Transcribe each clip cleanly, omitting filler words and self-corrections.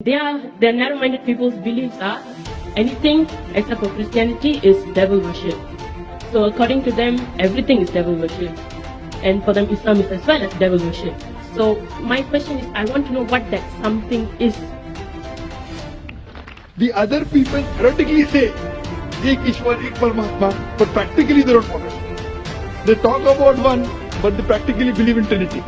Their narrow-minded people's beliefs are anything except for Christianity is devil worship. So according to them, everything is devil worship. And for them, Islam is as well as devil worship. So my question is, I want to know what that something is. The other people theoretically say, Ek Ishwar, Ek Paramatma, but practically they don't follow it. They talk about one, but they practically believe in Trinity.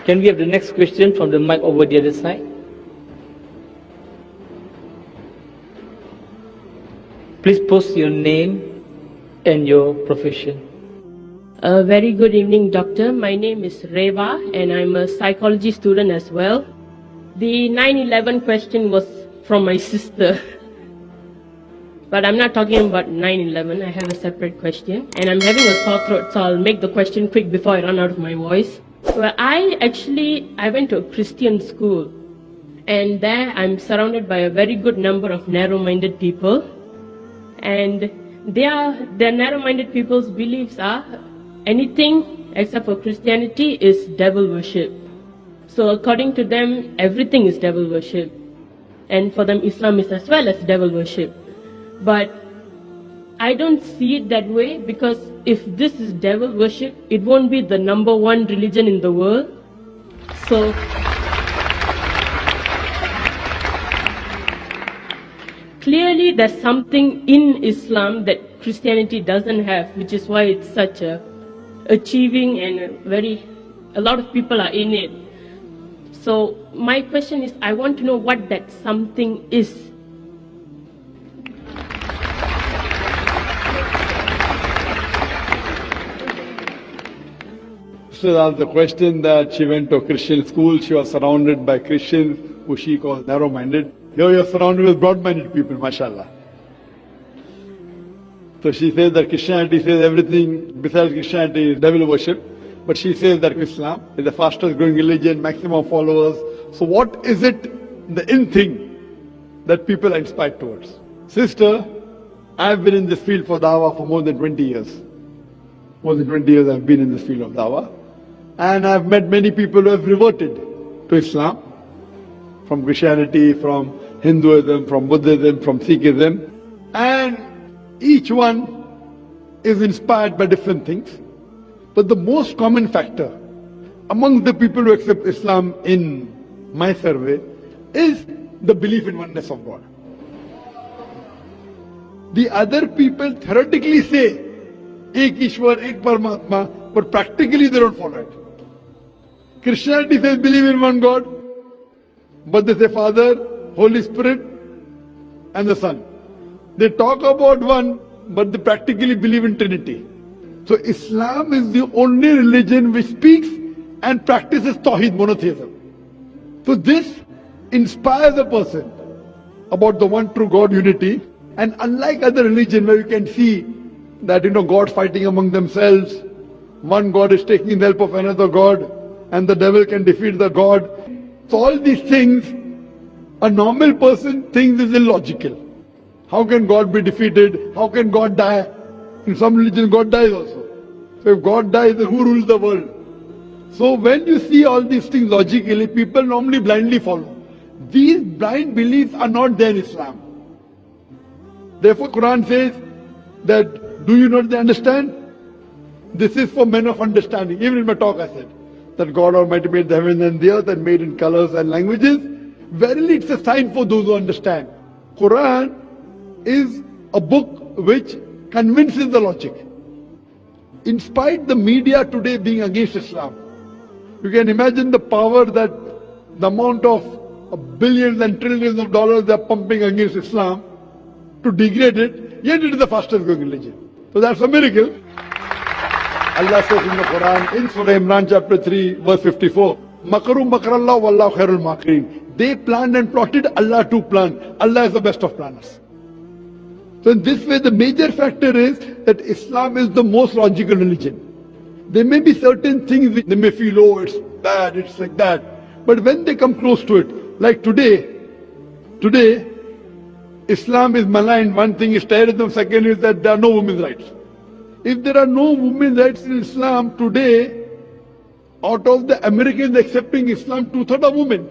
Can we have the next question from the mic over the other side? Please post your name and your profession. A very good evening, doctor. My name is Reva and I'm a psychology student as well. The 9/11 question was from my sister. But I'm not talking about 9/11. I have a separate question. And I'm having a sore throat, so I'll make the question quick before I run out of my voice. Well, I went to a Christian school. And there I'm surrounded by a very good number of narrow-minded people. And their narrow-minded people's beliefs are anything except for Christianity is devil worship. So according to them, everything is devil worship. And for them, Islam is as well as devil worship. But I don't see it that way, because if this is devil worship, it won't be the number one religion in the world. So clearly there's something in Islam that Christianity doesn't have, which is why it's such a achieving and a lot of people are in it. So my question is, I want to know what that something is. So that's the question that she went to a Christian school. She was surrounded by Christians who she calls narrow-minded. Here you're surrounded with broad-minded people, mashallah. So she says that Christianity says everything besides Christianity is devil worship. But she says that Islam is the fastest growing religion, maximum followers. So what is it, the in thing that people are inspired towards? Sister, I've been in this field for dawah for more than 20 years. More than 20 years I've been in this field of dawah. And I've met many people who have reverted to Islam, from Christianity, from Hinduism, from Buddhism, from Sikhism. And each one is inspired by different things. But the most common factor among the people who accept Islam in my survey is the belief in oneness of God. The other people theoretically say, Ek Ishwar, Ek Paramatma, but practically they don't follow it. Christianity says believe in one God, but they say Father, Holy Spirit, and the Son. They talk about one, but they practically believe in Trinity. So Islam is the only religion which speaks and practices Tawheed, monotheism. So this inspires a person about the one true God, unity. And unlike other religions where you can see that, God fighting among themselves, one God is taking the help of another God, and the devil can defeat the God. So all these things, a normal person thinks is illogical. How can God be defeated? How can God die? In some religions, God dies also. So if God dies, then who rules the world? So when you see all these things logically, people normally blindly follow. These blind beliefs are not there in Islam. Therefore, Quran says that, do you not understand? This is for men of understanding. Even in my talk I said that God Almighty made the heaven and the earth and made in colors and languages. Verily it's a sign for those who understand. Quran is a book which convinces the logic. In spite the media today being against Islam, you can imagine the power that the amount of billions and trillions of dollars they are pumping against Islam to degrade it, yet it is the fastest growing religion. So that's a miracle. Allah says in the Quran, in Surah Imran chapter 3 verse 54, Makaru makarallah wallahu khairul makirin. They planned and plotted, Allah too planned. Allah is the best of planners. So in this way, the major factor is that Islam is the most logical religion. There may be certain things which they may feel, oh, it's bad, it's like that. But when they come close to it, like today, Islam is maligned. One thing is terrorism, second is that there are no women's rights. If there are no women's rights in Islam today, out of the Americans accepting Islam, 2/3 are women.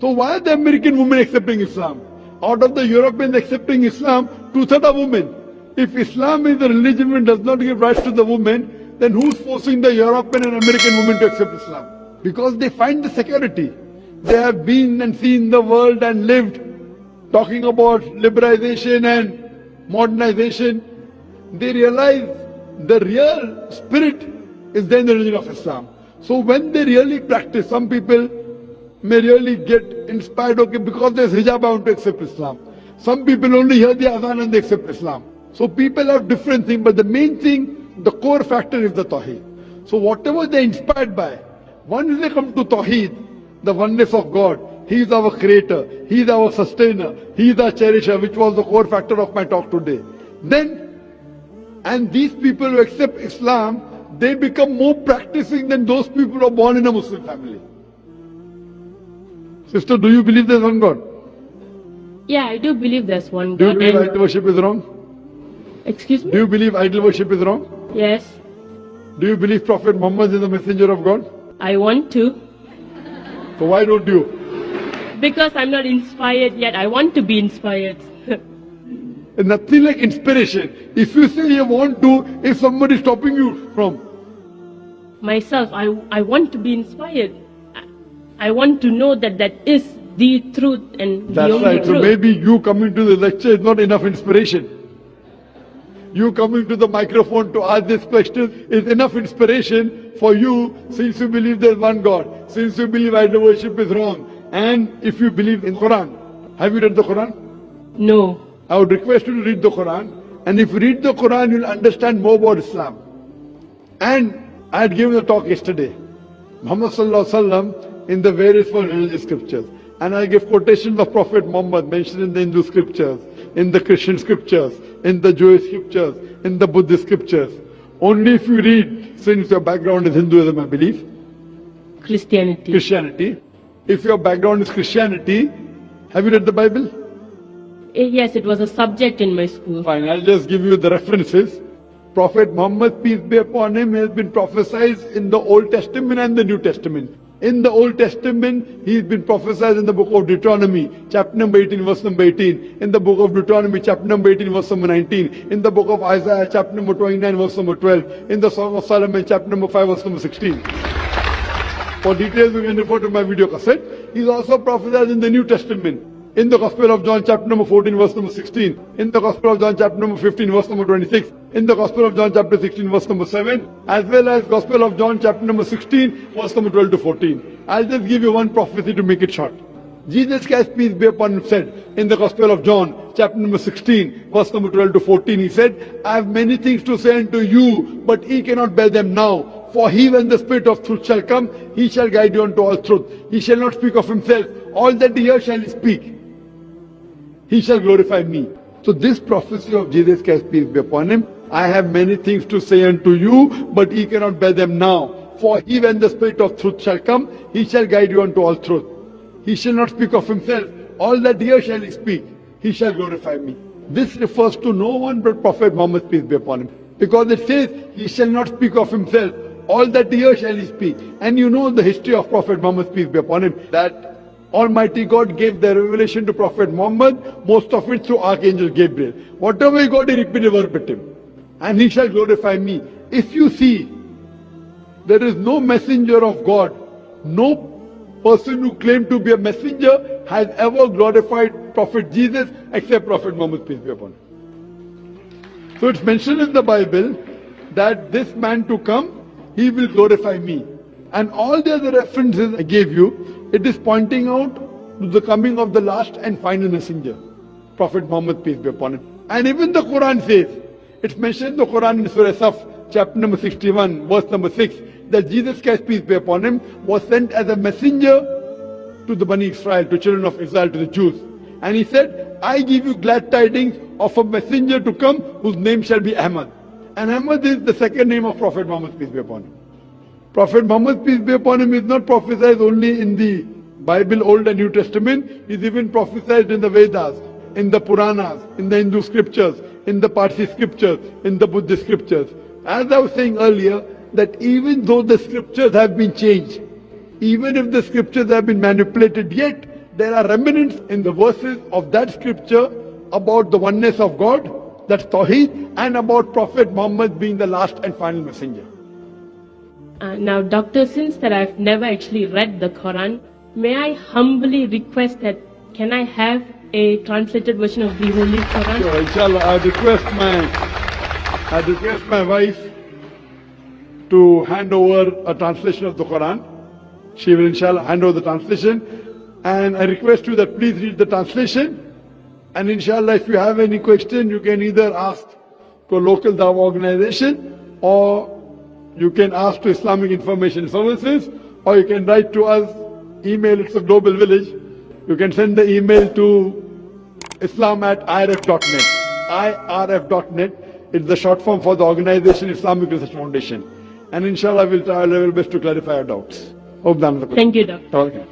So why are the American women accepting Islam? Out of the Europeans accepting Islam, 2/3 are women. If Islam is the religion which does not give rights to the women, then who's forcing the European and American women to accept Islam? Because they find the security. They have been and seen the world and lived, talking about liberalization and modernization. They realize the real spirit is then the religion of Islam. So when they really practice, some people may really get inspired, okay, because there's hijab, I want to accept Islam. Some people only hear the adhan and they accept Islam. So people have different things, but the main thing, the core factor is the Tawheed. So whatever they're inspired by, once they come to Tawheed, the oneness of God, He is our creator, He is our sustainer, He is our cherisher, which was the core factor of my talk today. Then, and these people who accept Islam, they become more practicing than those people who are born in a Muslim family. Sister, do you believe there's one God? Yeah, I do believe there's one Do you God. believe and- idol worship is wrong? Excuse me? Do you believe idol worship is wrong? Yes, Do you believe Prophet Muhammad is the messenger of God? I want to. So why don't you? Because I'm not inspired yet. I want to be inspired. It's nothing like inspiration. If you say you want to, if somebody is stopping you from, Myself, I want to be inspired. I want to know that that is the truth and the that's only right. So truth. maybe you coming to the lecture is not enough inspiration. You coming to the microphone to ask this question is enough inspiration for you, since you believe there's one God, since you believe idol worship is wrong, and if you believe in Quran. Have you read the Quran? No. I would request you to read the Quran, and if you read the Quran, you'll understand more about Islam. And I had given a talk yesterday, Muhammad Sallallahu Alaihi Wasallam in the various religious scriptures, and I gave quotations of Prophet Muhammad mentioned in the Hindu scriptures, in the Christian scriptures, in the Jewish scriptures, in the Buddhist scriptures. Only if you read, since your background is Hinduism, I believe, Christianity. Christianity. If your background is Christianity, have you read the Bible? Yes, it was a subject in my school. Fine, I'll just give you the references. Prophet Muhammad, peace be upon him, has been prophesied in the Old Testament and the New Testament. In the Old Testament, he's been prophesied in the book of Deuteronomy, chapter number 18, verse number 18. In the book of Deuteronomy, chapter number 18, verse number 19. In the book of Isaiah, chapter number 29, verse number 12. In the Song of Solomon, chapter number 5, verse number 16. For details, you can refer to my video cassette. He's also prophesied in the New Testament. In the Gospel of John, chapter number 14, verse number 16. In the Gospel of John, chapter number 15, verse number 26. In the Gospel of John, chapter 16, verse number 7. As well as Gospel of John, chapter number 16, verse number 12 to 14. I'll just give you one prophecy to make it short. Jesus Christ, peace be upon him, said in the Gospel of John, chapter number 16, verse number 12 to 14, he said, I have many things to say unto you, but ye cannot bear them now. For he, when the Spirit of truth shall come, he shall guide you unto all truth. He shall not speak of himself. All that he hears shall he speak. He shall glorify me. So this prophecy of Jesus Christ, peace be upon him, I have many things to say unto you, but ye cannot bear them now. For he, when the Spirit of truth shall come, he shall guide you unto all truth. He shall not speak of himself. All that he hears shall he speak. He shall glorify me. This refers to no one but Prophet Muhammad, peace be upon him. Because it says, he shall not speak of himself. All that he hears shall he speak. And you know the history of Prophet Muhammad, peace be upon him, that Almighty God gave the revelation to Prophet Muhammad, most of it through Archangel Gabriel. Whatever he got, he repeated verbatim. And he shall glorify me. If you see, there is no messenger of God, no person who claimed to be a messenger has ever glorified Prophet Jesus except Prophet Muhammad, peace be upon him. So it's mentioned in the Bible that this man to come, he will glorify me. And all the other references I gave you, it is pointing out to the coming of the last and final messenger, Prophet Muhammad, peace be upon him. And even the Quran says, it's mentioned in the Quran in Surah Saf, chapter number 61, verse number 6, that Jesus Christ, peace be upon him, was sent as a messenger to the Bani Israel, to children of Israel, to the Jews. And he said, I give you glad tidings of a messenger to come whose name shall be Ahmad. And Ahmad is the second name of Prophet Muhammad, peace be upon him. Prophet Muhammad, peace be upon him, is not prophesied only in the Bible, Old and New Testament. He is even prophesied in the Vedas, in the Puranas, in the Hindu scriptures, in the Parsi scriptures, in the Buddhist scriptures. As I was saying earlier, that even though the scriptures have been changed, even if the scriptures have been manipulated, yet there are remnants in the verses of that scripture about the oneness of God, that's Tawheed, and about Prophet Muhammad being the last and final messenger. Now, Doctor, since that I've never actually read the Quran, may I humbly request that can I have a translated version of the Holy Quran? Sure, inshallah, I'd request my wife to hand over a translation of the Quran. She will inshallah hand over the translation. And I request you that please read the translation. And inshallah, if you have any question, you can either ask to a local Dawah organization, or you can ask to Islamic Information Services, or you can write to us, email, it's a global village. You can send the email to islam@irf.net. irf.net is the short form for the organization Islamic Research Foundation. And inshallah, we'll try our level best to clarify our doubts. Hope that answers the question. Thank you, Doctor. Okay.